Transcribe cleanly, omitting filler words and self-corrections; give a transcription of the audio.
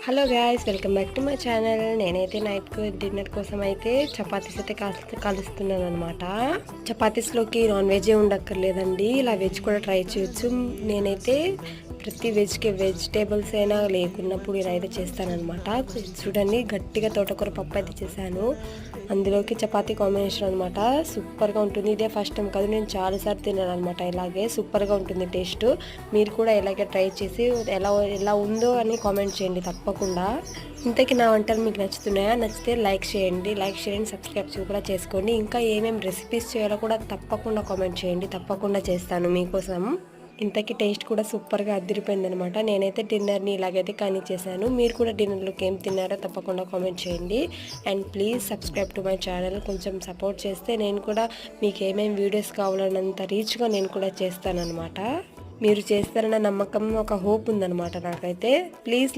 Hello guys, welcome back to my channel. నేనైతే night dinner కోసం అయితే చపాతీస్ అయితే కలుస్తున్నాను అనమాట. చపాతీస్లోకి నాన్ వెజ్ ఉండక్కర్లేదండి, ఇలా వెజ్ కూడా ట్రై చేయొచ్చు. నేనైతే ప్రతి వెజిటేబుల్స్ అయినా లేకున్నప్పుడు ఇలా అయితే చేస్తానమాట. చూడండి, గట్టిగా తోటకూర పప్పు అయితే చేశాను. అందులోకి చపాతీ కాంబినేషన్ అనమాట. సూపర్గా ఉంటుంది. ఇదే ఫస్ట్ టైం కాదు, నేను చాలాసార్లు తిన్నాను అనమాట. ఇలాగే సూపర్గా ఉంటుంది టేస్ట్. మీరు కూడా ఇలాగే ట్రై చేసి ఎలా ఉందో అని కామెంట్ చేయండి తప్పకుండా. ఇంతకీ నా వంటలు మీకు నచ్చుతున్నాయా? నచ్చితే లైక్ చేయండి, సబ్స్క్రైబ్ కూడా చేసుకోండి. ఇంకా ఏమేమి రెసిపీస్ చేయాలో కూడా తప్పకుండా కామెంట్ చేయండి, తప్పకుండా చేస్తాను మీకోసం. ఇంతకీ టేస్ట్ కూడా సూపర్గా అదిరిపోయిందనమాట. నేనైతే డిన్నర్ని ఇలాగైతే కానీ చేశాను. మీరు కూడా డిన్నర్లోకి ఏం తిన్నారో తప్పకుండా కామెంట్ చేయండి. And please subscribe to my channel. కొంచెం సపోర్ట్ చేస్తే నేను కూడా మీకు ఏమేమి వీడియోస్ కావాలన్నంత రీచ్గా నేను కూడా చేస్తానన్నమాట. మీరు చేస్తారన్న నమ్మకం, ఒక హోప్ ఉందన్నమాట నాకైతే. ప్లీజ్